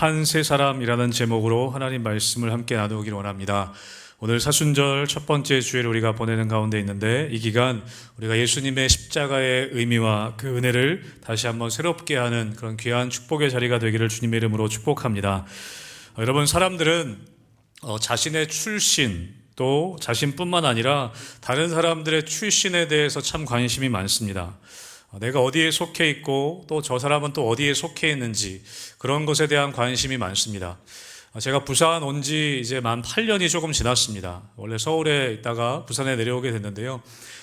한 세 사람이라는 제목으로 하나님 말씀을 함께 나누기를 원합니다. 오늘 사순절 첫 번째 주일을 우리가 보내는 가운데 있는데, 이 기간 우리가 예수님의 십자가의 의미와 그 은혜를 다시 한번 새롭게 하는 그런 귀한 축복의 자리가 되기를 주님의 이름으로 축복합니다. 여러분, 사람들은 자신의 출신, 또 자신뿐만 아니라 다른 사람들의 출신에 대해서 참 관심이 많습니다. 내가 어디에 속해 있고 또 저 사람은 또 어디에 속해 있는지, 그런 것에 대한 관심이 많습니다. 제가 부산 온 지 이제 만 8년이 조금 지났습니다. 원래 서울에 있다가 부산에 내려오게 됐는데요.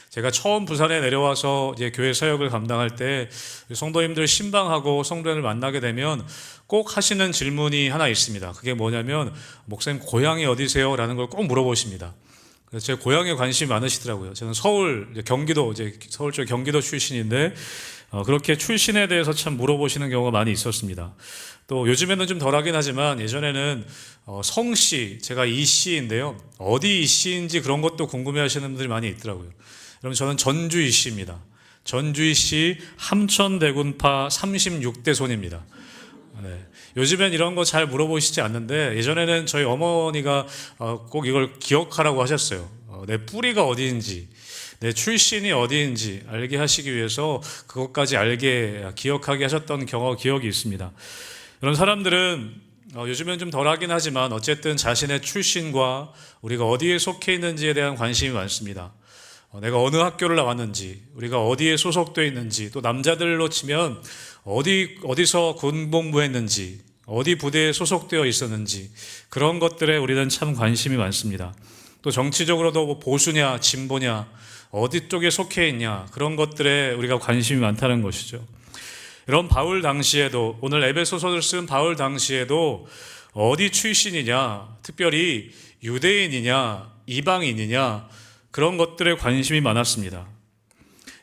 제가 처음 부산에 내려와서 이제 교회 사역을 감당할 때 성도님들 신방하고 성도님을 만나게 되면 꼭 하시는 질문이 하나 있습니다. 그게 뭐냐면, 목사님 고향이 어디세요? 라는 걸 꼭 물어보십니다. 그래서 제 고향에 관심이 많으시더라고요. 저는 서울, 경기도, 서울 쪽 경기도 출신인데, 그렇게 출신에 대해서 참 물어보시는 경우가 많이 있었습니다. 또 요즘에는 좀 덜하긴 하지만, 예전에는 성씨, 제가 이씨인데요. 어디 이씨인지 그런 것도 궁금해 하시는 분들이 많이 있더라고요. 여러분, 저는 전주 이씨입니다. 전주 이씨 함천대군파 36대 손입니다. 네. 요즘엔 이런 거 잘 물어보시지 않는데, 예전에는 저희 어머니가 꼭 이걸 기억하라고 하셨어요. 내 뿌리가 어디인지, 내 출신이 어디인지 알게 하시기 위해서 그것까지 기억하게 하셨던 기억이 있습니다. 이런 사람들은 요즘엔 좀 덜하긴 하지만 어쨌든 자신의 출신과 우리가 어디에 속해 있는지에 대한 관심이 많습니다. 내가 어느 학교를 나왔는지, 우리가 어디에 소속되어 있는지, 또 남자들로 치면 어디서 군복무했는지, 어디 부대에 소속되어 있었는지, 그런 것들에 우리는 참 관심이 많습니다. 또 정치적으로도 뭐 보수냐 진보냐, 어디 쪽에 속해 있냐, 그런 것들에 우리가 관심이 많다는 것이죠. 이런 바울 당시에도, 오늘 에베소서를 쓴 바울 당시에도 어디 출신이냐, 특별히 유대인이냐 이방인이냐, 그런 것들에 관심이 많았습니다.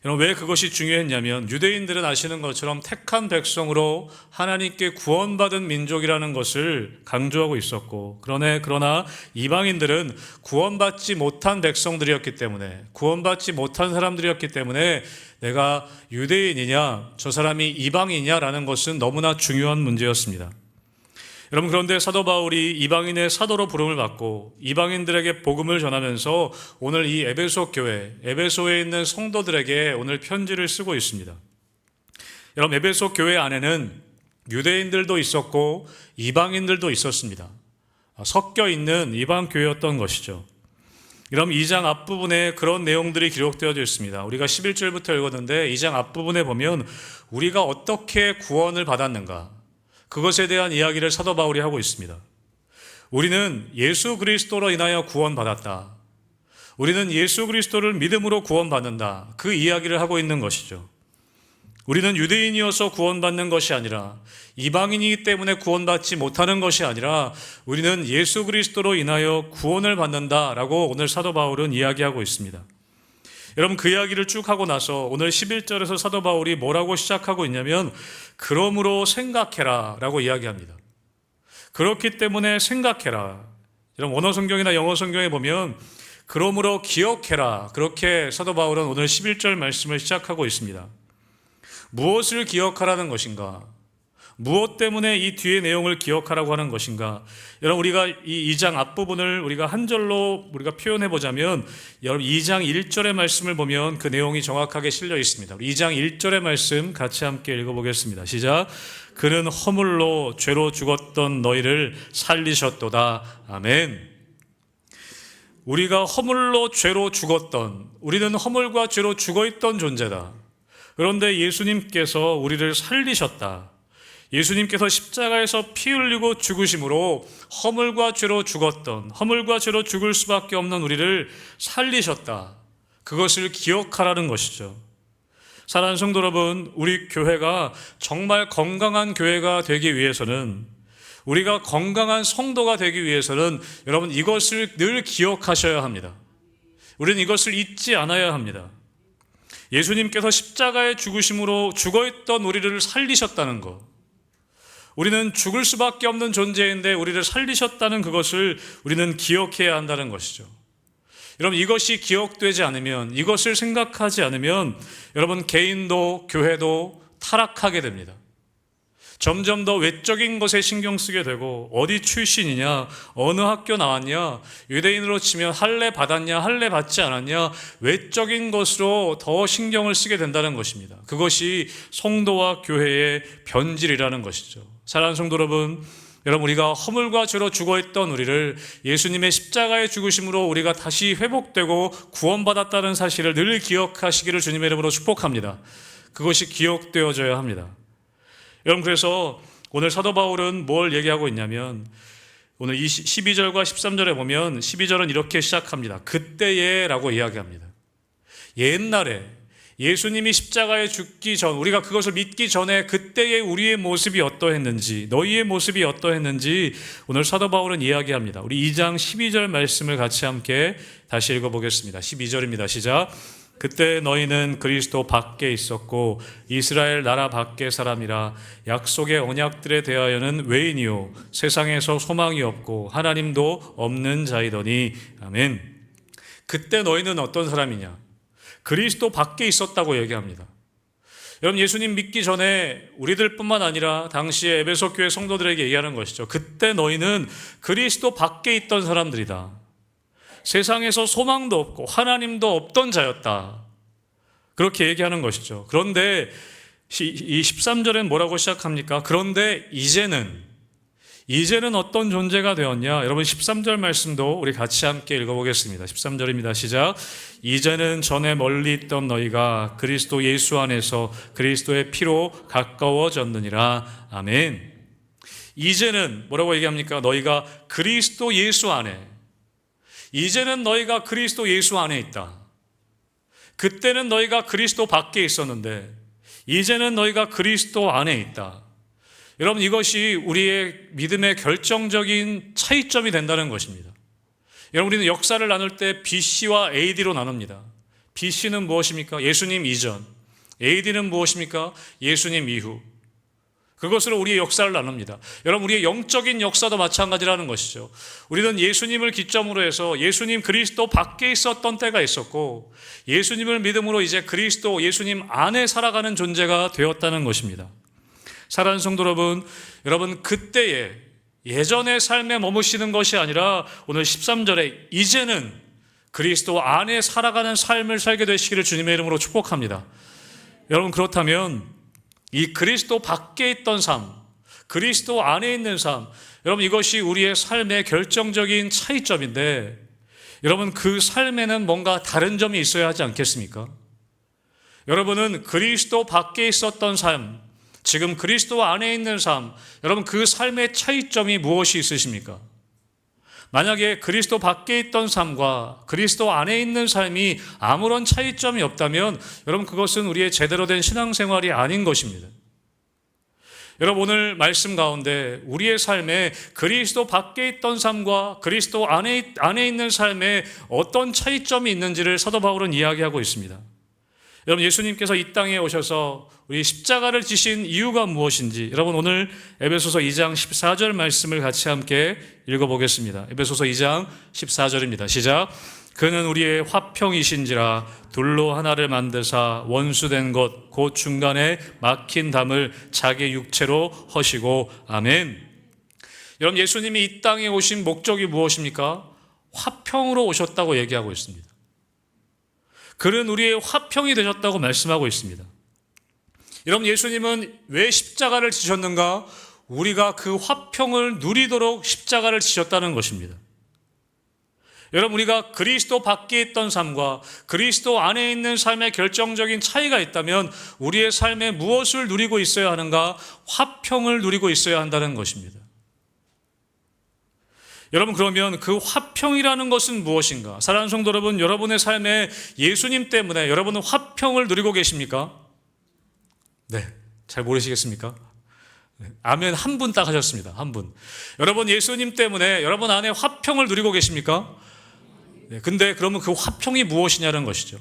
여러분, 왜 그것이 중요했냐면, 유대인들은 아시는 것처럼 택한 백성으로 하나님께 구원받은 민족이라는 것을 강조하고 있었고, 그러나 이방인들은 구원받지 못한 백성들이었기 때문에, 구원받지 못한 사람들이었기 때문에 내가 유대인이냐 저 사람이 이방인이냐라는 것은 너무나 중요한 문제였습니다. 여러분, 그런데 사도 바울이 이방인의 사도로 부름을 받고 이방인들에게 복음을 전하면서 오늘 이 에베소 교회, 에베소에 있는 성도들에게 오늘 편지를 쓰고 있습니다. 여러분, 에베소 교회 안에는 유대인들도 있었고 이방인들도 있었습니다. 섞여 있는 이방 교회였던 것이죠. 여러분, 2장 앞부분에 그런 내용들이 기록되어져 있습니다. 우리가 11절부터 읽었는데, 2장 앞부분에 보면 우리가 어떻게 구원을 받았는가, 그것에 대한 이야기를 사도 바울이 하고 있습니다. 우리는 예수 그리스도로 인하여 구원받았다. 우리는 예수 그리스도를 믿음으로 구원받는다. 그 이야기를 하고 있는 것이죠. 우리는 유대인이어서 구원받는 것이 아니라, 이방인이기 때문에 구원받지 못하는 것이 아니라, 우리는 예수 그리스도로 인하여 구원을 받는다라고 오늘 사도 바울은 이야기하고 있습니다. 여러분, 그 이야기를 쭉 하고 나서 오늘 11절에서 사도 바울이 뭐라고 시작하고 있냐면, 그러므로 생각해라 라고 이야기합니다. 그렇기 때문에 생각해라. 여러분, 원어 성경이나 영어 성경에 보면 그러므로 기억해라, 그렇게 사도 바울은 오늘 11절 말씀을 시작하고 있습니다. 무엇을 기억하라는 것인가? 무엇 때문에 이 뒤의 내용을 기억하라고 하는 것인가? 여러분, 우리가 이 2장 앞부분을 우리가 한 절로 우리가 표현해 보자면, 여러분 2장 1절의 말씀을 보면 그 내용이 정확하게 실려 있습니다. 2장 1절의 말씀 같이 함께 읽어보겠습니다. 시작. 그는 허물로 죄로 죽었던 너희를 살리셨도다. 아멘. 우리가 허물로 죄로 죽었던, 우리는 허물과 죄로 죽어있던 존재다. 그런데 예수님께서 우리를 살리셨다. 예수님께서 십자가에서 피 흘리고 죽으심으로 허물과 죄로 죽었던, 허물과 죄로 죽을 수밖에 없는 우리를 살리셨다. 그것을 기억하라는 것이죠. 사랑하는 성도 여러분, 우리 교회가 정말 건강한 교회가 되기 위해서는, 우리가 건강한 성도가 되기 위해서는 여러분, 이것을 늘 기억하셔야 합니다. 우리는 이것을 잊지 않아야 합니다. 예수님께서 십자가의 죽으심으로 죽어있던 우리를 살리셨다는 것, 우리는 죽을 수밖에 없는 존재인데 우리를 살리셨다는 그것을 우리는 기억해야 한다는 것이죠. 여러분, 이것이 기억되지 않으면, 이것을 생각하지 않으면 여러분, 개인도 교회도 타락하게 됩니다. 점점 더 외적인 것에 신경 쓰게 되고, 어디 출신이냐, 어느 학교 나왔냐, 유대인으로 치면 할례 받았냐, 할례 받지 않았냐, 외적인 것으로 더 신경을 쓰게 된다는 것입니다. 그것이 성도와 교회의 변질이라는 것이죠. 사랑하는 성도 여러분, 우리가 허물과 죄로 죽어있던 우리를 예수님의 십자가의 죽으심으로 우리가 다시 회복되고 구원받았다는 사실을 늘 기억하시기를 주님의 이름으로 축복합니다. 그것이 기억되어져야 합니다. 여러분, 그래서 오늘 사도 바울은 뭘 얘기하고 있냐면, 오늘 12절과 13절에 보면 12절은 이렇게 시작합니다. 그때에 라고 이야기합니다. 옛날에 예수님이 십자가에 죽기 전, 우리가 그것을 믿기 전에 그때의 우리의 모습이 어떠했는지, 너희의 모습이 어떠했는지 오늘 사도 바울은 이야기합니다. 우리 2장 12절 말씀을 같이 함께 다시 읽어보겠습니다. 12절입니다. 시작. 그때 너희는 그리스도 밖에 있었고 이스라엘 나라 밖의 사람이라 약속의 언약들에 대하여는 외인이요 세상에서 소망이 없고 하나님도 없는 자이더니. 아멘. 그때 너희는 어떤 사람이냐? 그리스도 밖에 있었다고 얘기합니다. 여러분, 예수님 믿기 전에 우리들뿐만 아니라 당시에 에베소 교회 성도들에게 얘기하는 것이죠. 그때 너희는 그리스도 밖에 있던 사람들이다. 세상에서 소망도 없고 하나님도 없던 자였다. 그렇게 얘기하는 것이죠. 그런데 이 13절엔 뭐라고 시작합니까? 그런데 이제는 어떤 존재가 되었냐? 여러분, 13절 말씀도 우리 같이 함께 읽어보겠습니다. 13절입니다. 시작. 이제는 전에 멀리 있던 너희가 그리스도 예수 안에서 그리스도의 피로 가까워졌느니라. 아멘. 이제는 뭐라고 얘기합니까? 너희가 그리스도 예수 안에. 이제는 너희가 그리스도 예수 안에 있다. 그때는 너희가 그리스도 밖에 있었는데 이제는 너희가 그리스도 안에 있다. 여러분, 이것이 우리의 믿음의 결정적인 차이점이 된다는 것입니다. 여러분, 우리는 역사를 나눌 때 BC와 AD로 나눕니다. BC는 무엇입니까? 예수님 이전. AD는 무엇입니까? 예수님 이후. 그것으로 우리의 역사를 나눕니다. 여러분, 우리의 영적인 역사도 마찬가지라는 것이죠. 우리는 예수님을 기점으로 해서 예수님 그리스도 밖에 있었던 때가 있었고 예수님을 믿음으로 이제 그리스도 예수님 안에 살아가는 존재가 되었다는 것입니다. 사랑하는 성도 여러분, 그때의 예전의 삶에 머무시는 것이 아니라 오늘 13절에 이제는 그리스도 안에 살아가는 삶을 살게 되시기를 주님의 이름으로 축복합니다. 여러분, 그렇다면 이 그리스도 밖에 있던 삶, 그리스도 안에 있는 삶, 여러분, 이것이 우리의 삶의 결정적인 차이점인데 여러분, 그 삶에는 뭔가 다른 점이 있어야 하지 않겠습니까? 여러분은 그리스도 밖에 있었던 삶, 지금 그리스도 안에 있는 삶, 여러분, 그 삶의 차이점이 무엇이 있으십니까? 만약에 그리스도 밖에 있던 삶과 그리스도 안에 있는 삶이 아무런 차이점이 없다면 여러분, 그것은 우리의 제대로 된 신앙생활이 아닌 것입니다. 여러분, 오늘 말씀 가운데 우리의 삶에 그리스도 밖에 있던 삶과 그리스도 안에 있는 삶에 어떤 차이점이 있는지를 사도 바울은 이야기하고 있습니다. 여러분, 예수님께서 이 땅에 오셔서 우리 십자가를 지신 이유가 무엇인지 여러분, 오늘 에베소서 2장 14절 말씀을 같이 함께 읽어보겠습니다. 에베소서 2장 14절입니다. 시작. 그는 우리의 화평이신지라 둘로 하나를 만드사 원수된 것 곧 중간에 막힌 담을 자기 육체로 허시고. 아멘. 여러분, 예수님이 이 땅에 오신 목적이 무엇입니까? 화평으로 오셨다고 얘기하고 있습니다. 그는 우리의 화평이 되셨다고 말씀하고 있습니다. 여러분, 예수님은 왜 십자가를 지셨는가? 우리가 그 화평을 누리도록 십자가를 지셨다는 것입니다. 여러분, 우리가 그리스도 밖에 있던 삶과 그리스도 안에 있는 삶의 결정적인 차이가 있다면 우리의 삶에 무엇을 누리고 있어야 하는가? 화평을 누리고 있어야 한다는 것입니다. 여러분, 그러면 그 화평이라는 것은 무엇인가? 사랑하는 성도 여러분, 여러분의 삶에 예수님 때문에 여러분은 화평을 누리고 계십니까? 네, 잘 모르시겠습니까? 네, 아멘 한 분 딱 하셨습니다. 한 분. 여러분, 예수님 때문에 여러분 안에 화평을 누리고 계십니까? 네, 근데 그러면 그 화평이 무엇이냐는 것이죠.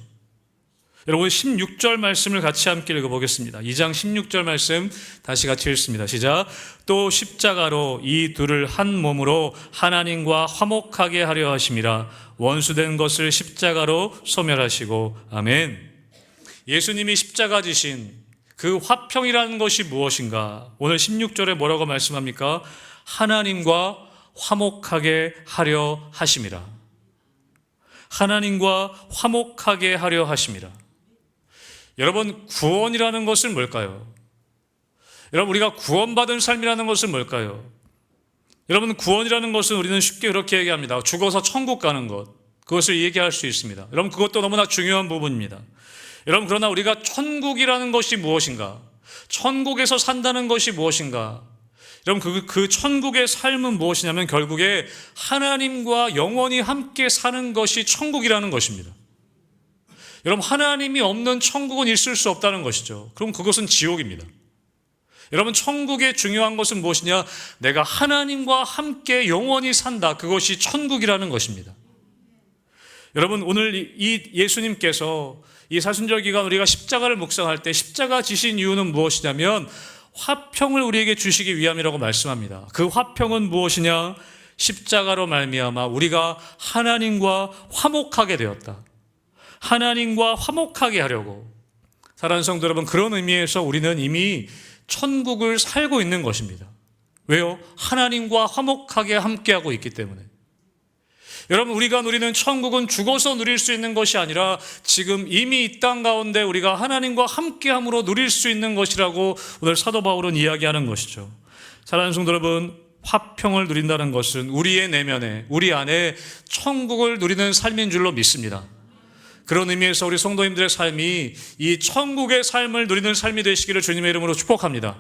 여러분, 16절 말씀을 같이 함께 읽어보겠습니다. 2장 16절 말씀 다시 같이 읽습니다. 시작. 또 십자가로 이 둘을 한 몸으로 하나님과 화목하게 하려 하심이라 원수된 것을 십자가로 소멸하시고. 아멘. 예수님이 십자가 지신 그 화평이라는 것이 무엇인가? 오늘 16절에 뭐라고 말씀합니까? 하나님과 화목하게 하려 하심이라. 하나님과 화목하게 하려 하심이라. 여러분, 구원이라는 것은 뭘까요? 여러분, 우리가 구원받은 삶이라는 것은 뭘까요? 여러분, 구원이라는 것은 우리는 쉽게 그렇게 얘기합니다. 죽어서 천국 가는 것, 그것을 얘기할 수 있습니다. 여러분, 그것도 너무나 중요한 부분입니다. 여러분, 그러나 우리가 천국이라는 것이 무엇인가? 천국에서 산다는 것이 무엇인가? 여러분, 그 천국의 삶은 무엇이냐면 결국에 하나님과 영원히 함께 사는 것이 천국이라는 것입니다. 여러분, 하나님이 없는 천국은 있을 수 없다는 것이죠. 그럼 그것은 지옥입니다. 여러분, 천국의 중요한 것은 무엇이냐? 내가 하나님과 함께 영원히 산다. 그것이 천국이라는 것입니다. 여러분, 오늘 이 예수님께서 이 사순절 기간 우리가 십자가를 묵상할 때 십자가 지신 이유는 무엇이냐면 화평을 우리에게 주시기 위함이라고 말씀합니다. 그 화평은 무엇이냐? 십자가로 말미암아 우리가 하나님과 화목하게 되었다. 하나님과 화목하게 하려고. 사랑하는 성도 여러분, 그런 의미에서 우리는 이미 천국을 살고 있는 것입니다. 왜요? 하나님과 화목하게 함께하고 있기 때문에. 여러분, 우리가 누리는 천국은 죽어서 누릴 수 있는 것이 아니라 지금 이미 이 땅 가운데 우리가 하나님과 함께함으로 누릴 수 있는 것이라고 오늘 사도 바울은 이야기하는 것이죠. 사랑하는 성도 여러분, 화평을 누린다는 것은 우리의 내면에, 우리 안에 천국을 누리는 삶인 줄로 믿습니다. 그런 의미에서 우리 성도님들의 삶이 이 천국의 삶을 누리는 삶이 되시기를 주님의 이름으로 축복합니다.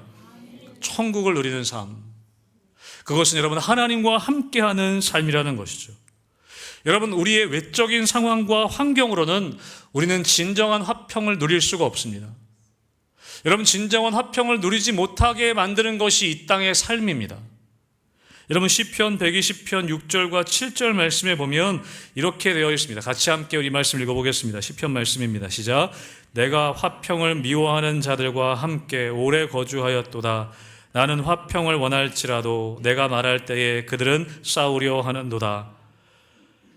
천국을 누리는 삶, 그것은 여러분 하나님과 함께하는 삶이라는 것이죠. 여러분, 우리의 외적인 상황과 환경으로는 우리는 진정한 화평을 누릴 수가 없습니다. 여러분, 진정한 화평을 누리지 못하게 만드는 것이 이 땅의 삶입니다. 여러분, 시편 120편 6절과 7절 말씀에 보면 이렇게 되어 있습니다. 같이 함께 우리 말씀 읽어보겠습니다. 시편 말씀입니다. 시작. 내가 화평을 미워하는 자들과 함께 오래 거주하였도다. 나는 화평을 원할지라도 내가 말할 때에 그들은 싸우려 하는도다.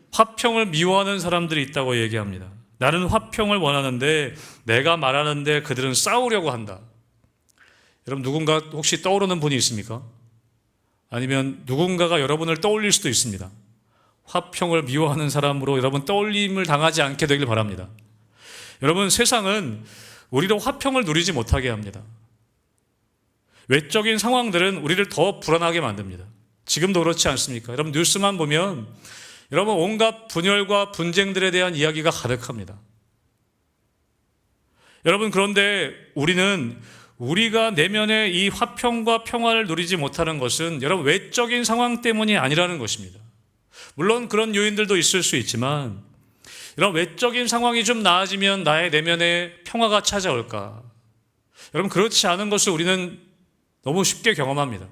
화평을 미워하는 사람들이 있다고 얘기합니다. 나는 화평을 원하는데 내가 말하는데 그들은 싸우려고 한다. 여러분, 누군가 혹시 떠오르는 분이 있습니까? 아니면 누군가가 여러분을 떠올릴 수도 있습니다. 화평을 미워하는 사람으로 여러분 떠올림을 당하지 않게 되길 바랍니다. 여러분, 세상은 우리로 화평을 누리지 못하게 합니다. 외적인 상황들은 우리를 더 불안하게 만듭니다. 지금도 그렇지 않습니까? 여러분, 뉴스만 보면 여러분 온갖 분열과 분쟁들에 대한 이야기가 가득합니다. 여러분, 그런데 우리가 내면의 이 화평과 평화를 누리지 못하는 것은 여러분 외적인 상황 때문이 아니라는 것입니다. 물론 그런 요인들도 있을 수 있지만 여러분, 외적인 상황이 좀 나아지면 나의 내면에 평화가 찾아올까? 여러분, 그렇지 않은 것을 우리는 너무 쉽게 경험합니다.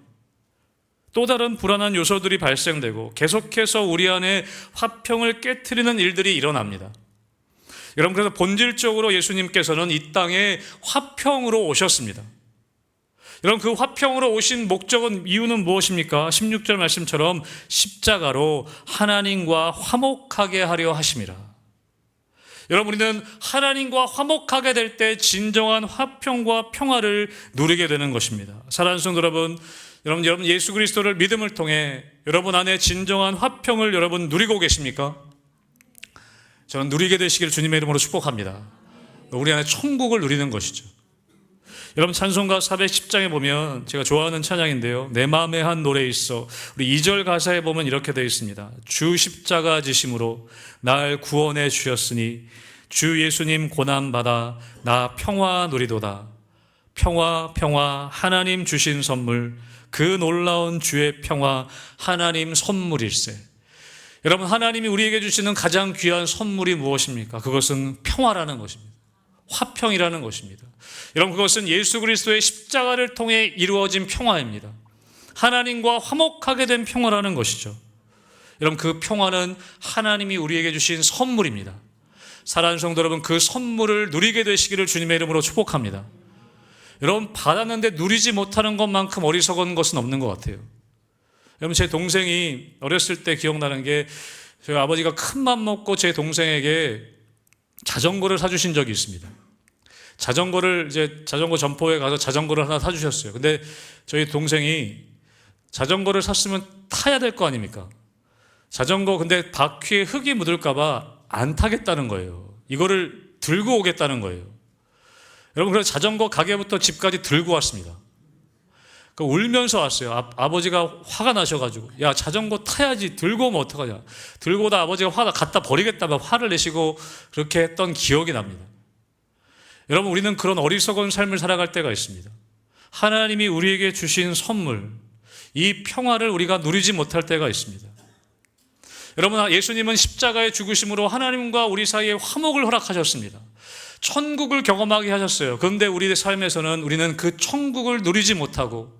또 다른 불안한 요소들이 발생되고 계속해서 우리 안에 화평을 깨트리는 일들이 일어납니다. 여러분, 그래서 본질적으로 예수님께서는 이 땅에 화평으로 오셨습니다. 여러분, 그 화평으로 오신 목적은, 이유는 무엇입니까? 16절 말씀처럼 십자가로 하나님과 화목하게 하려 하심이라. 여러분, 우리는 하나님과 화목하게 될 때 진정한 화평과 평화를 누리게 되는 것입니다. 사랑하는 성도 여러분, 여러분 예수 그리스도를 믿음을 통해 여러분 안에 진정한 화평을 여러분 누리고 계십니까? 저는 누리게 되시길 주님의 이름으로 축복합니다. 우리 안에 천국을 누리는 것이죠. 여러분, 찬송가 410장에 보면 제가 좋아하는 찬양인데요, 내 마음에 한 노래 있어. 우리 2절 가사에 보면 이렇게 되어 있습니다. 주 십자가 지심으로 날 구원해 주셨으니 주 예수님 고난받아 나 평화 누리도다. 평화 평화 하나님 주신 선물, 그 놀라운 주의 평화 하나님 선물일세. 여러분, 하나님이 우리에게 주시는 가장 귀한 선물이 무엇입니까? 그것은 평화라는 것입니다. 화평이라는 것입니다. 여러분, 그것은 예수 그리스도의 십자가를 통해 이루어진 평화입니다. 하나님과 화목하게 된 평화라는 것이죠. 여러분, 그 평화는 하나님이 우리에게 주신 선물입니다. 사랑하는 성도 여러분, 그 선물을 누리게 되시기를 주님의 이름으로 축복합니다. 여러분, 받았는데 누리지 못하는 것만큼 어리석은 것은 없는 것 같아요. 여러분, 제 동생이 어렸을 때 기억나는 게, 저희 아버지가 큰 맘 먹고 제 동생에게 자전거를 사주신 적이 있습니다. 자전거 점포에 가서 자전거를 하나 사주셨어요. 근데 저희 동생이 자전거를 샀으면 타야 될 거 아닙니까? 자전거 근데 바퀴에 흙이 묻을까봐 안 타겠다는 거예요. 이거를 들고 오겠다는 거예요. 여러분, 그래서 자전거 가게부터 집까지 들고 왔습니다. 울면서 왔어요. 아버지가 화가 나셔가지고, 야, 자전거 타야지, 들고 오면 어떡하냐. 들고 오다 아버지가 갖다 버리겠다며 화를 내시고 그렇게 했던 기억이 납니다. 여러분, 우리는 그런 어리석은 삶을 살아갈 때가 있습니다. 하나님이 우리에게 주신 선물, 이 평화를 우리가 누리지 못할 때가 있습니다. 여러분, 예수님은 십자가의 죽으심으로 하나님과 우리 사이에 화목을 허락하셨습니다. 천국을 경험하게 하셨어요. 그런데 우리의 삶에서는 우리는 그 천국을 누리지 못하고,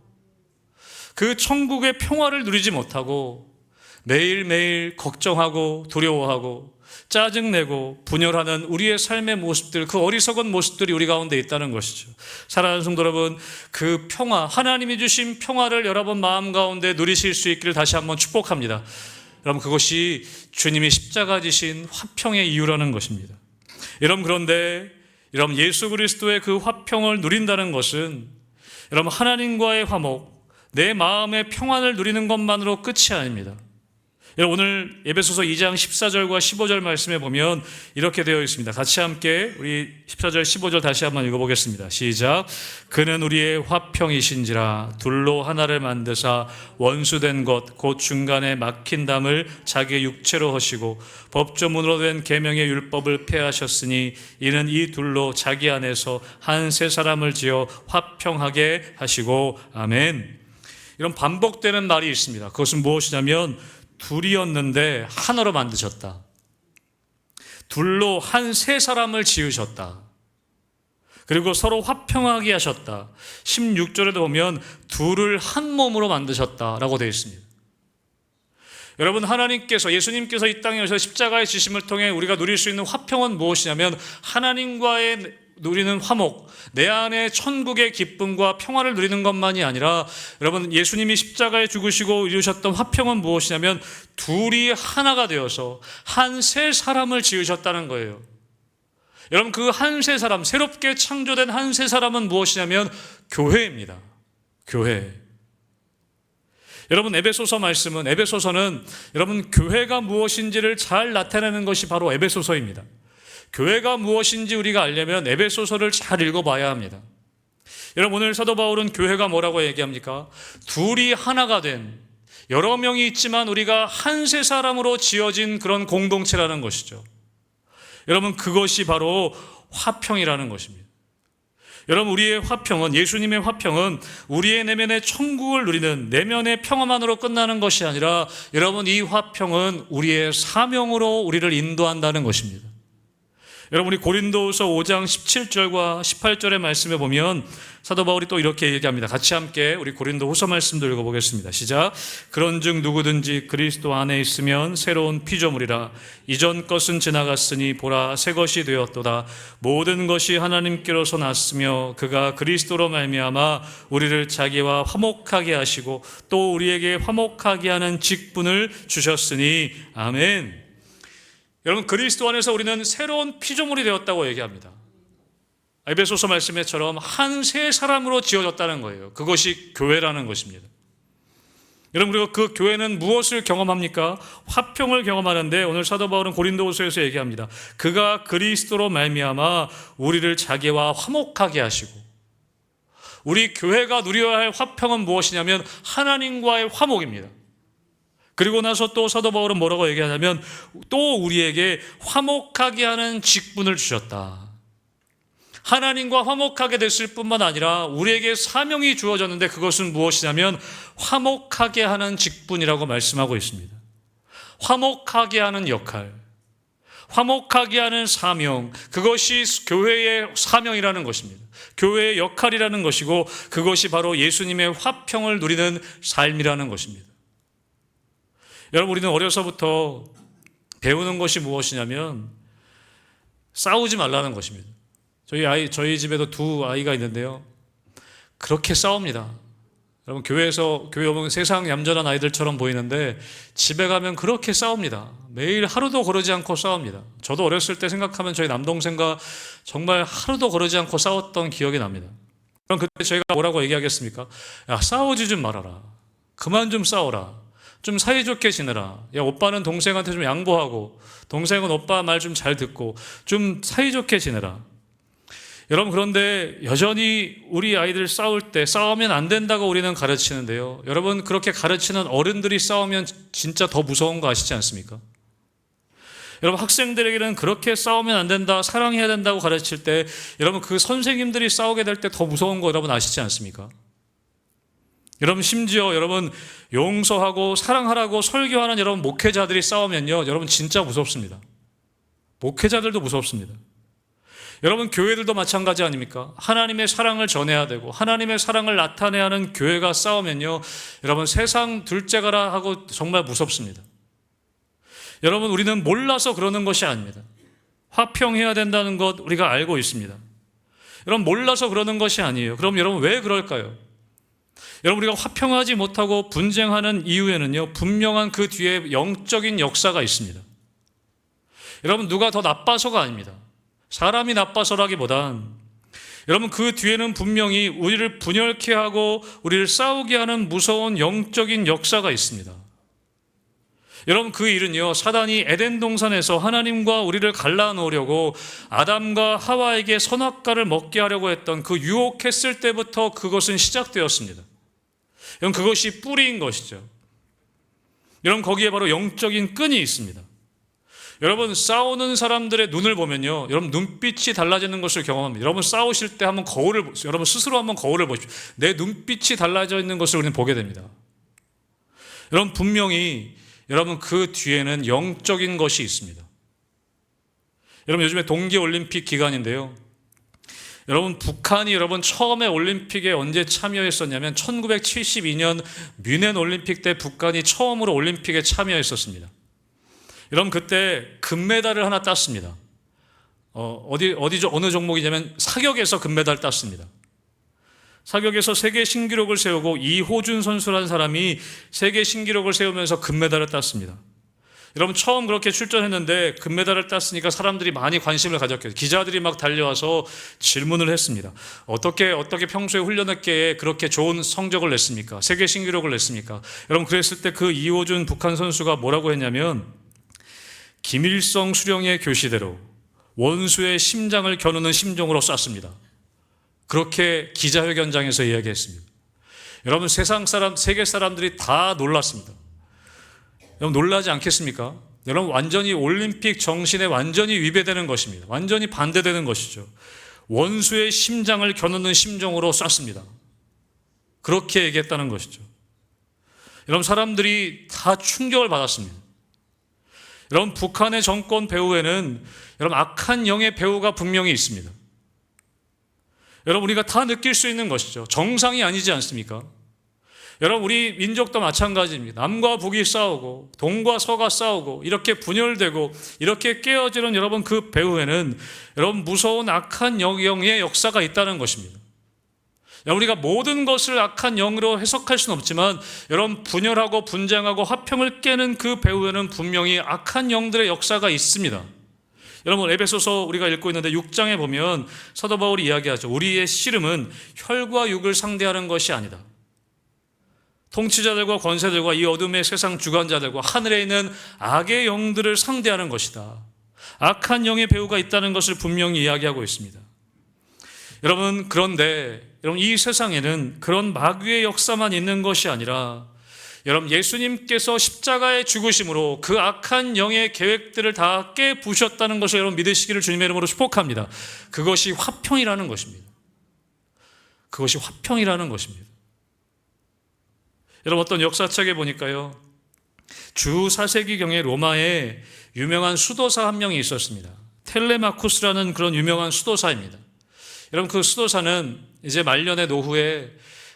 그 천국의 평화를 누리지 못하고 매일매일 걱정하고 두려워하고 짜증내고 분열하는 우리의 삶의 모습들, 그 어리석은 모습들이 우리 가운데 있다는 것이죠. 사랑하는 성도 여러분, 그 평화, 하나님이 주신 평화를 여러분 마음 가운데 누리실 수 있기를 다시 한번 축복합니다. 여러분, 그것이 주님이 십자가 지신 화평의 이유라는 것입니다. 여러분, 그런데 여러분, 예수 그리스도의 그 화평을 누린다는 것은 여러분, 하나님과의 화목, 내 마음의 평안을 누리는 것만으로 끝이 아닙니다. 여러분, 오늘 에베소서 2장 14절과 15절 말씀에 보면 이렇게 되어 있습니다. 같이 함께 우리 14절 15절 다시 한번 읽어보겠습니다. 시작. 그는 우리의 화평이신지라 둘로 하나를 만드사 원수된 것 곧 중간에 막힌 담을 자기의 육체로 하시고 법조문으로 된 계명의 율법을 폐하셨으니 이는 이 둘로 자기 안에서 한 세 사람을 지어 화평하게 하시고. 아멘. 이런 반복되는 말이 있습니다. 그것은 무엇이냐면 둘이었는데 하나로 만드셨다. 둘로 한 세 사람을 지으셨다. 그리고 서로 화평하게 하셨다. 16절에도 보면 둘을 한 몸으로 만드셨다라고 되어 있습니다. 여러분, 하나님께서, 예수님께서 이 땅에 오셔서 십자가의 지심을 통해 우리가 누릴 수 있는 화평은 무엇이냐면 하나님과의 누리는 화목, 내 안에 천국의 기쁨과 평화를 누리는 것만이 아니라 여러분, 예수님이 십자가에 죽으시고 이루셨던 화평은 무엇이냐면 둘이 하나가 되어서 한 세 사람을 지으셨다는 거예요. 여러분, 그 한 세 사람, 새롭게 창조된 한 세 사람은 무엇이냐면 교회입니다. 교회. 여러분, 에베소서는 여러분, 교회가 무엇인지를 잘 나타내는 것이 바로 에베소서입니다. 교회가 무엇인지 우리가 알려면 에베소서를 잘 읽어봐야 합니다. 여러분, 오늘 사도 바울은 교회가 뭐라고 얘기합니까? 둘이 하나가 된, 여러 명이 있지만 우리가 한 세 사람으로 지어진 그런 공동체라는 것이죠. 여러분, 그것이 바로 화평이라는 것입니다. 여러분, 우리의 화평은, 예수님의 화평은 우리의 내면의 천국을 누리는 내면의 평화만으로 끝나는 것이 아니라 여러분, 이 화평은 우리의 사명으로 우리를 인도한다는 것입니다. 여러분, 우리 고린도후서 5장 17절과 18절의 말씀에 보면 사도 바울이 또 이렇게 얘기합니다. 같이 함께 우리 고린도후서 말씀도 읽어보겠습니다. 시작. 그런즉 누구든지 그리스도 안에 있으면 새로운 피조물이라. 이전 것은 지나갔으니 보라 새 것이 되었도다. 모든 것이 하나님께로서 났으며 그가 그리스도로 말미암아 우리를 자기와 화목하게 하시고 또 우리에게 화목하게 하는 직분을 주셨으니. 아멘. 여러분, 그리스도 안에서 우리는 새로운 피조물이 되었다고 얘기합니다. 에베소서 말씀에처럼 한 세 사람으로 지어졌다는 거예요. 그것이 교회라는 것입니다. 여러분, 그리고 그 교회는 무엇을 경험합니까? 화평을 경험하는데 오늘 사도 바울은 고린도후서에서 얘기합니다. 그가 그리스도로 말미암아 우리를 자기와 화목하게 하시고. 우리 교회가 누려야 할 화평은 무엇이냐면 하나님과의 화목입니다. 그리고 나서 또 사도 바울은 뭐라고 얘기하냐면 또 우리에게 화목하게 하는 직분을 주셨다. 하나님과 화목하게 됐을 뿐만 아니라 우리에게 사명이 주어졌는데 그것은 무엇이냐면 화목하게 하는 직분이라고 말씀하고 있습니다. 화목하게 하는 역할, 화목하게 하는 사명, 그것이 교회의 사명이라는 것입니다. 교회의 역할이라는 것이고 그것이 바로 예수님의 화평을 누리는 삶이라는 것입니다. 여러분, 우리는 어려서부터 배우는 것이 무엇이냐면 싸우지 말라는 것입니다. 저희 집에도 두 아이가 있는데요. 그렇게 싸웁니다. 여러분, 교회 오면 세상 얌전한 아이들처럼 보이는데 집에 가면 그렇게 싸웁니다. 매일 하루도 거르지 않고 싸웁니다. 저도 어렸을 때 생각하면 저희 남동생과 정말 하루도 거르지 않고 싸웠던 기억이 납니다. 그럼 그때 저희가 뭐라고 얘기하겠습니까? 야, 싸우지 좀 말아라. 그만 좀 싸워라. 좀 사이좋게 지내라. 야, 오빠는 동생한테 좀 양보하고 동생은 오빠 말 좀 잘 듣고 좀 사이좋게 지내라. 여러분, 그런데 여전히 우리 아이들 싸울 때 싸우면 안 된다고 우리는 가르치는데요. 여러분, 그렇게 가르치는 어른들이 싸우면 진짜 더 무서운 거 아시지 않습니까? 여러분, 학생들에게는 그렇게 싸우면 안 된다, 사랑해야 된다고 가르칠 때 여러분, 그 선생님들이 싸우게 될 때 더 무서운 거 여러분 아시지 않습니까? 여러분, 심지어 여러분 용서하고 사랑하라고 설교하는 여러분 목회자들이 싸우면요, 여러분 진짜 무섭습니다. 목회자들도 무섭습니다. 여러분, 교회들도 마찬가지 아닙니까? 하나님의 사랑을 전해야 되고 하나님의 사랑을 나타내야 하는 교회가 싸우면요, 여러분 세상 둘째가라 하고 정말 무섭습니다. 여러분, 우리는 몰라서 그러는 것이 아닙니다. 화평해야 된다는 것 우리가 알고 있습니다. 여러분, 몰라서 그러는 것이 아니에요. 그럼 여러분 왜 그럴까요? 여러분, 우리가 화평하지 못하고 분쟁하는 이유에는요, 분명한 그 뒤에 영적인 역사가 있습니다. 여러분, 누가 더 나빠서가 아닙니다. 사람이 나빠서라기보단 여러분, 그 뒤에는 분명히 우리를 분열케 하고 우리를 싸우게 하는 무서운 영적인 역사가 있습니다. 여러분, 그 일은요, 사단이 에덴 동산에서 하나님과 우리를 갈라놓으려고 아담과 하와에게 선악과를 먹게 하려고 했던 그 유혹했을 때부터 그것은 시작되었습니다. 여러분, 그것이 뿌리인 것이죠. 여러분, 거기에 바로 영적인 끈이 있습니다. 여러분, 싸우는 사람들의 눈을 보면요, 여러분 눈빛이 달라지는 것을 경험합니다. 여러분, 싸우실 때 한번 여러분 스스로 한번 거울을 보십시오. 내 눈빛이 달라져 있는 것을 우리는 보게 됩니다. 여러분, 분명히 여러분 그 뒤에는 영적인 것이 있습니다. 여러분, 요즘에 동계올림픽 기간인데요. 여러분, 북한이 여러분 처음에 올림픽에 언제 참여했었냐면 1972년 뮌헨 올림픽 때 북한이 처음으로 올림픽에 참여했었습니다. 여러분, 그때 금메달을 하나 땄습니다. 어느 종목이냐면 사격에서 금메달 땄습니다. 사격에서 세계 신기록을 세우고 이호준 선수라는 사람이 세계 신기록을 세우면서 금메달을 땄습니다. 여러분, 처음 그렇게 출전했는데 금메달을 땄으니까 사람들이 많이 관심을 가졌겠죠. 기자들이 막 달려와서 질문을 했습니다. 어떻게 평소에 훈련했기에 그렇게 좋은 성적을 냈습니까? 세계 신기록을 냈습니까? 여러분, 그랬을 때 그 이호준 북한 선수가 뭐라고 했냐면, 김일성 수령의 교시대로 원수의 심장을 겨누는 심정으로 쐈습니다. 그렇게 기자회견장에서 이야기했습니다. 여러분, 세계 사람들이 다 놀랐습니다. 여러분, 놀라지 않겠습니까? 여러분, 완전히 올림픽 정신에 완전히 위배되는 것입니다. 완전히 반대되는 것이죠. 원수의 심장을 겨누는 심정으로 쐈습니다. 그렇게 얘기했다는 것이죠. 여러분, 사람들이 다 충격을 받았습니다. 여러분, 북한의 정권 배후에는 여러분 악한 영의 배후가 분명히 있습니다. 여러분, 우리가 다 느낄 수 있는 것이죠. 정상이 아니지 않습니까? 여러분, 우리 민족도 마찬가지입니다. 남과 북이 싸우고 동과 서가 싸우고 이렇게 분열되고 이렇게 깨어지는 여러분 그 배후에는 여러분 무서운 악한 영의 역사가 있다는 것입니다. 우리가 모든 것을 악한 영으로 해석할 수는 없지만 여러분, 분열하고 분쟁하고 화평을 깨는 그 배후에는 분명히 악한 영들의 역사가 있습니다. 여러분, 에베소서 우리가 읽고 있는데 6장에 보면 사도 바울이 이야기하죠. 우리의 씨름은 혈과 육을 상대하는 것이 아니다. 통치자들과 권세들과 이 어둠의 세상 주관자들과 하늘에 있는 악의 영들을 상대하는 것이다. 악한 영의 배후가 있다는 것을 분명히 이야기하고 있습니다. 여러분, 그런데 여러분, 이 세상에는 그런 마귀의 역사만 있는 것이 아니라 여러분, 예수님께서 십자가의 죽으심으로 그 악한 영의 계획들을 다 깨부셨다는 것을 여러분 믿으시기를 주님의 이름으로 축복합니다. 그것이 화평이라는 것입니다. 그것이 화평이라는 것입니다. 여러분, 어떤 역사책에 보니까요, 주 4세기경에 로마에 유명한 수도사 한 명이 있었습니다. 텔레마쿠스라는 그런 유명한 수도사입니다. 여러분, 그 수도사는 이제 말년의 노후에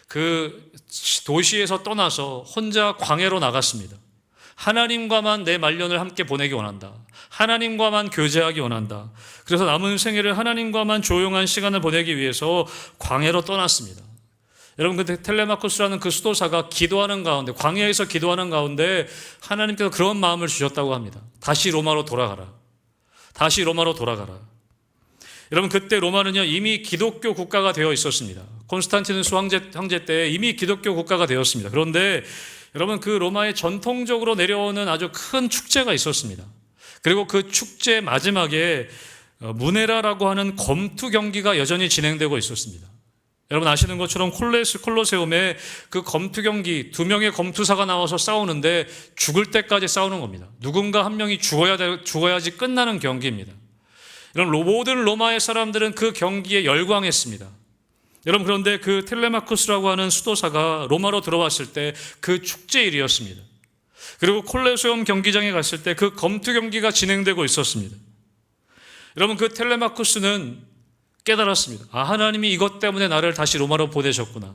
그 도시에서 떠나서 혼자 광야로 나갔습니다. 하나님과만 내 말년을 함께 보내기 원한다. 하나님과만 교제하기 원한다. 그래서 남은 생애를 하나님과만 조용한 시간을 보내기 위해서 광야로 떠났습니다. 여러분, 근데 텔레마쿠스라는 그 수도사가 기도하는 가운데, 광야에서 기도하는 가운데 하나님께서 그런 마음을 주셨다고 합니다. 다시 로마로 돌아가라. 다시 로마로 돌아가라. 여러분, 그때 로마는요 이미 기독교 국가가 되어 있었습니다. 콘스탄티누스 황제 때 이미 기독교 국가가 되었습니다. 그런데 여러분, 그 로마에 전통적으로 내려오는 아주 큰 축제가 있었습니다. 그리고 그 축제 마지막에 무네라라고 하는 검투 경기가 여전히 진행되고 있었습니다. 여러분 아시는 것처럼 콜로세움에 그 검투 경기, 2명의 검투사가 나와서 싸우는데 죽을 때까지 싸우는 겁니다. 누군가 한 명이 죽어야지 끝나는 경기입니다. 여러분, 모든 로마의 사람들은 그 경기에 열광했습니다. 여러분, 그런데 그 텔레마쿠스라고 하는 수도사가 로마로 들어왔을 때 그 축제일이었습니다. 그리고 콜로세움 경기장에 갔을 때 그 검투 경기가 진행되고 있었습니다. 여러분, 그 텔레마쿠스는 깨달았습니다. 아, 하나님이 이것 때문에 나를 다시 로마로 보내셨구나.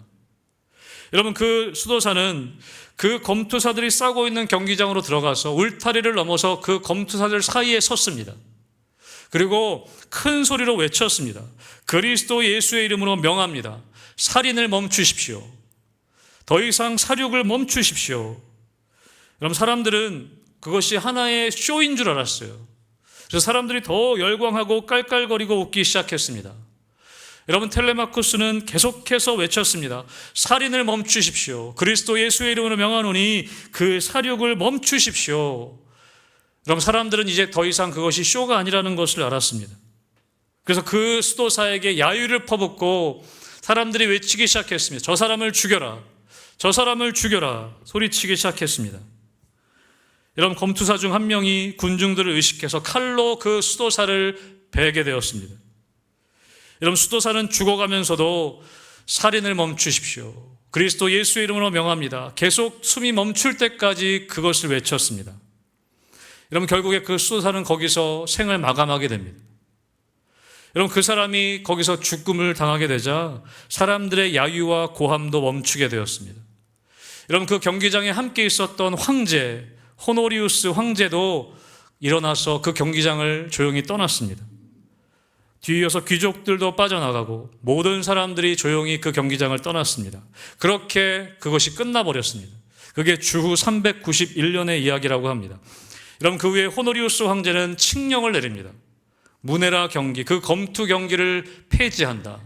여러분, 그 수도사는 그 검투사들이 싸고 있는 경기장으로 들어가서 울타리를 넘어서 그 검투사들 사이에 섰습니다. 그리고 큰 소리로 외쳤습니다. 그리스도 예수의 이름으로 명합니다. 살인을 멈추십시오. 더 이상 살육을 멈추십시오. 여러분, 사람들은 그것이 하나의 쇼인 줄 알았어요. 그래서 사람들이 더 열광하고 깔깔거리고 웃기 시작했습니다. 여러분, 텔레마쿠스는 계속해서 외쳤습니다. 살인을 멈추십시오. 그리스도 예수의 이름으로 명하노니 그 살육을 멈추십시오. 여러분, 사람들은 이제 더 이상 그것이 쇼가 아니라는 것을 알았습니다. 그래서 그 수도사에게 야유를 퍼붓고 사람들이 외치기 시작했습니다. 저 사람을 죽여라. 저 사람을 죽여라. 소리치기 시작했습니다. 여러분, 검투사 중 한 명이 군중들을 의식해서 칼로 그 수도사를 베게 되었습니다. 여러분, 수도사는 죽어가면서도 살인을 멈추십시오. 그리스도 예수의 이름으로 명합니다. 계속 숨이 멈출 때까지 그것을 외쳤습니다. 여러분, 결국에 그 수도사는 거기서 생을 마감하게 됩니다. 여러분, 그 사람이 거기서 죽음을 당하게 되자 사람들의 야유와 고함도 멈추게 되었습니다. 여러분, 그 경기장에 함께 있었던 황제, 호노리우스 황제도 일어나서 그 경기장을 조용히 떠났습니다. 뒤이어서 귀족들도 빠져나가고 모든 사람들이 조용히 그 경기장을 떠났습니다. 그렇게 그것이 끝나버렸습니다. 그게 주후 391년의 이야기라고 합니다. 여러분, 그 후에 호노리우스 황제는 칙령을 내립니다. 무네라 경기, 그 검투 경기를 폐지한다.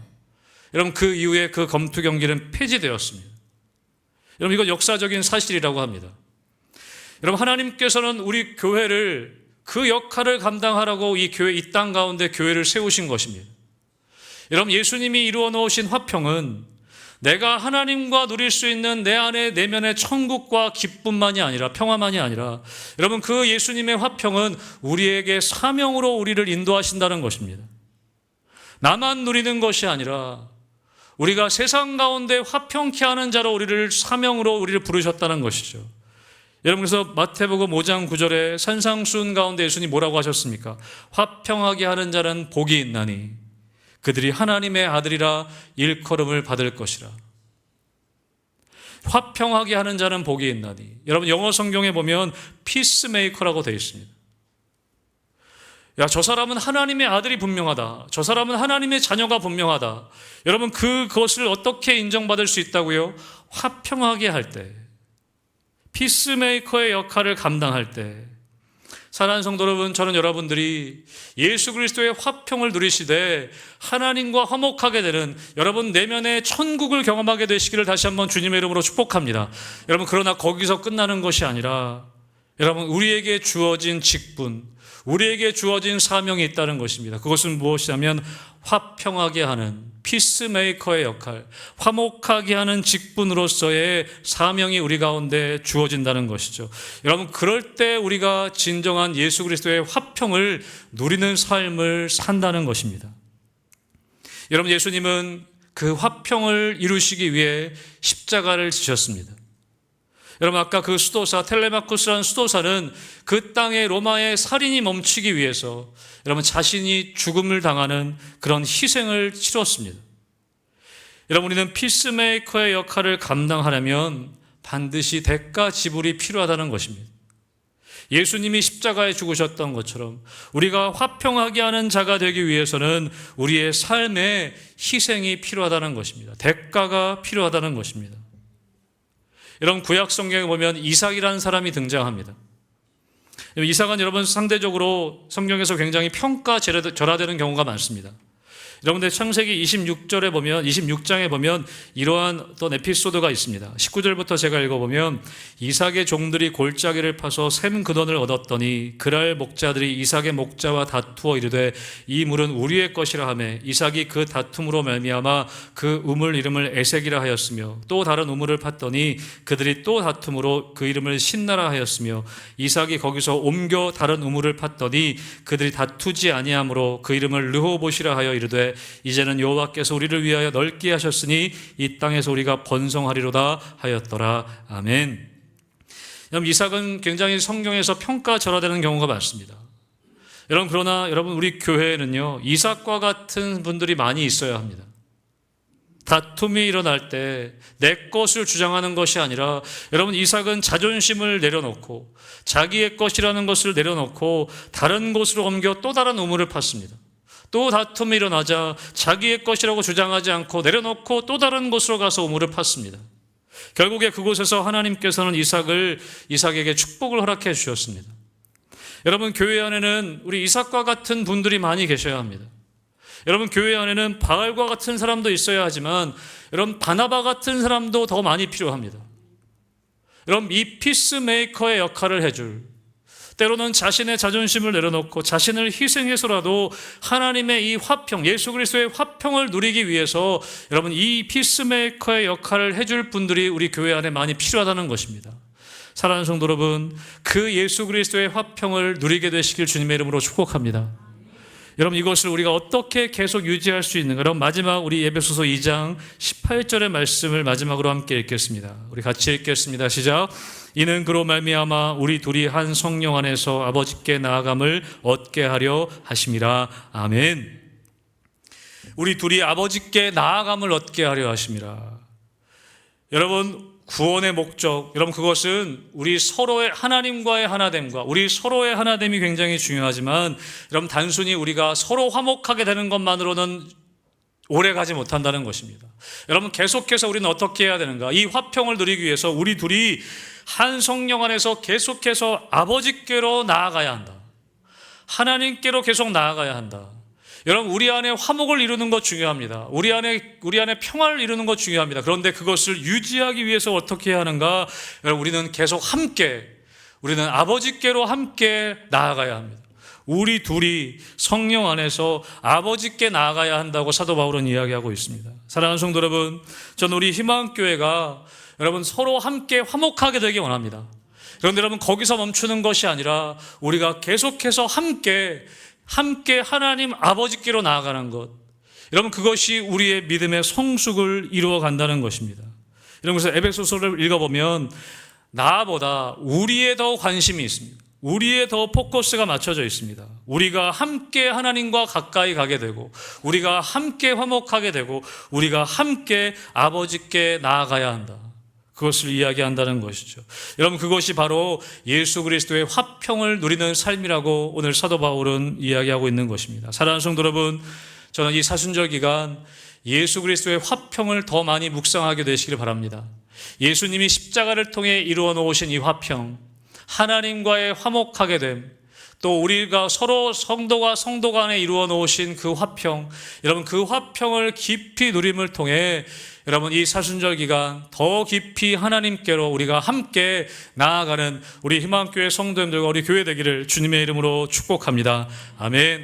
여러분, 그 이후에 그 검투 경기는 폐지되었습니다. 여러분, 이건 역사적인 사실이라고 합니다. 여러분, 하나님께서는 우리 교회를 그 역할을 감당하라고 이 땅 가운데 교회를 세우신 것입니다. 여러분, 예수님이 이루어 놓으신 화평은 내가 하나님과 누릴 수 있는 내 안에 내면의 천국과 기쁨만이 아니라, 평화만이 아니라, 여러분, 그 예수님의 화평은 우리에게 사명으로 우리를 인도하신다는 것입니다. 나만 누리는 것이 아니라 우리가 세상 가운데 화평케 하는 자로 사명으로 우리를 부르셨다는 것이죠. 여러분, 그래서 마태복음 5장 9절에 산상수훈 가운데 예수님이 뭐라고 하셨습니까? 화평하게 하는 자는 복이 있나니 그들이 하나님의 아들이라 일컬음을 받을 것이라. 화평하게 하는 자는 복이 있나니. 여러분, 영어 성경에 보면 피스메이커라고 되어 있습니다. 야, 저 사람은 하나님의 아들이 분명하다. 저 사람은 하나님의 자녀가 분명하다. 여러분, 그것을 어떻게 인정받을 수 있다고요? 화평하게 할 때, 피스메이커의 역할을 감당할 때. 사랑하는 성도 여러분, 저는 여러분들이 예수 그리스도의 화평을 누리시되 하나님과 화목하게 되는 여러분 내면의 천국을 경험하게 되시기를 다시 한번 주님의 이름으로 축복합니다. 여러분, 그러나 거기서 끝나는 것이 아니라 여러분, 우리에게 주어진 직분, 우리에게 주어진 사명이 있다는 것입니다. 그것은 무엇이냐면 화평하게 하는 피스메이커의 역할, 화목하게 하는 직분으로서의 사명이 우리 가운데 주어진다는 것이죠. 여러분, 그럴 때 우리가 진정한 예수 그리스도의 화평을 누리는 삶을 산다는 것입니다. 여러분, 예수님은 그 화평을 이루시기 위해 십자가를 지셨습니다. 여러분, 아까 그 수도사 텔레마쿠스라는 수도사는 그 땅의 로마의 살인이 멈추기 위해서 여러분 자신이 죽음을 당하는 그런 희생을 치렀습니다. 여러분, 우리는 피스메이커의 역할을 감당하려면 반드시 대가 지불이 필요하다는 것입니다. 예수님이 십자가에 죽으셨던 것처럼 우리가 화평하게 하는 자가 되기 위해서는 우리의 삶에 희생이 필요하다는 것입니다. 대가가 필요하다는 것입니다. 여러분, 구약 성경에 보면 이삭이라는 사람이 등장합니다. 이삭은 여러분 상대적으로 성경에서 굉장히 평가절하되는 경우가 많습니다. 여러분들 창세기 26장에 보면 이러한 어떤 에피소드가 있습니다. 19절부터 제가 읽어보면 이삭의 종들이 골짜기를 파서 샘 근원을 얻었더니 그랄 목자들이 이삭의 목자와 다투어 이르되 이 물은 우리의 것이라 하며 이삭이 그 다툼으로 말미암아 그 우물 이름을 에색이라 하였으며 또 다른 우물을 팠더니 그들이 또 다툼으로 그 이름을 신나라 하였으며 이삭이 거기서 옮겨 다른 우물을 팠더니 그들이 다투지 아니하므로 그 이름을 르호봇이라 하여 이르되 이제는 여호와께서 우리를 위하여 넓게 하셨으니 이 땅에서 우리가 번성하리로다 하였더라. 아멘. 이삭은 굉장히 성경에서 평가절하되는 경우가 많습니다. 그러나 여러분, 우리 교회에는요 이삭과 같은 분들이 많이 있어야 합니다. 다툼이 일어날 때 내 것을 주장하는 것이 아니라 여러분, 이삭은 자존심을 내려놓고 자기의 것이라는 것을 내려놓고 다른 곳으로 옮겨 또 다른 우물을 팠습니다. 또 다툼이 일어나자 자기의 것이라고 주장하지 않고 내려놓고 또 다른 곳으로 가서 우물을 팠습니다. 결국에 그곳에서 하나님께서는 이삭에게 축복을 허락해 주셨습니다. 여러분, 교회 안에는 우리 이삭과 같은 분들이 많이 계셔야 합니다. 여러분, 교회 안에는 바알과 같은 사람도 있어야 하지만 여러분, 바나바 같은 사람도 더 많이 필요합니다. 여러분, 이 피스메이커의 역할을 해줄, 때로는 자신의 자존심을 내려놓고 자신을 희생해서라도 하나님의 이 화평, 예수 그리스도의 화평을 누리기 위해서 여러분, 이 피스메이커의 역할을 해줄 분들이 우리 교회 안에 많이 필요하다는 것입니다. 사랑하는 성도 여러분, 그 예수 그리스도의 화평을 누리게 되시길 주님의 이름으로 축복합니다. 여러분, 이것을 우리가 어떻게 계속 유지할 수 있는가? 여러분, 마지막 우리 에베소서 2장 18절의 말씀을 마지막으로 함께 읽겠습니다. 우리 같이 읽겠습니다. 시작. 이는 그로 말미암아 우리 둘이 한 성령 안에서 아버지께 나아감을 얻게 하려 하심이라. 아멘. 우리 둘이 아버지께 나아감을 얻게 하려 하심이라. 여러분, 구원의 목적, 여러분, 그것은 우리 서로의 하나님과의 하나됨과 우리 서로의 하나됨이 굉장히 중요하지만 여러분, 단순히 우리가 서로 화목하게 되는 것만으로는 오래 가지 못한다는 것입니다. 여러분, 계속해서 우리는 어떻게 해야 되는가? 이 화평을 누리기 위해서 우리 둘이 한 성령 안에서 계속해서 아버지께로 나아가야 한다. 하나님께로 계속 나아가야 한다. 여러분, 우리 안에 화목을 이루는 것 중요합니다. 우리 안에 평화를 이루는 것 중요합니다. 그런데 그것을 유지하기 위해서 어떻게 해야 하는가? 여러분, 우리는 계속 우리는 아버지께로 함께 나아가야 합니다. 우리 둘이 성령 안에서 아버지께 나아가야 한다고 사도 바울은 이야기하고 있습니다. 사랑하는 성도 여러분, 저는 우리 희망교회가 여러분 서로 함께 화목하게 되기 원합니다. 그런데 여러분, 거기서 멈추는 것이 아니라 우리가 계속해서 함께 하나님 아버지께로 나아가는 것, 여러분, 그것이 우리의 믿음의 성숙을 이루어 간다는 것입니다. 여러분, 그래서 에베소서를 읽어보면 나보다 우리에 더 관심이 있습니다. 우리에 더 포커스가 맞춰져 있습니다. 우리가 함께 하나님과 가까이 가게 되고 우리가 함께 화목하게 되고 우리가 함께 아버지께 나아가야 한다. 그것을 이야기한다는 것이죠. 여러분, 그것이 바로 예수 그리스도의 화평을 누리는 삶이라고 오늘 사도 바울은 이야기하고 있는 것입니다. 사랑하는 성도 여러분, 저는 이 사순절 기간 예수 그리스도의 화평을 더 많이 묵상하게 되시길 바랍니다. 예수님이 십자가를 통해 이루어 놓으신 이 화평, 하나님과의 화목하게 됨, 또 우리가 서로 성도가 간에 이루어 놓으신 그 화평, 여러분, 그 화평을 깊이 누림을 통해 여러분, 이 사순절 기간 더 깊이 하나님께로 우리가 함께 나아가는 우리 희망교회 성도님들과 우리 교회 되기를 주님의 이름으로 축복합니다. 아멘.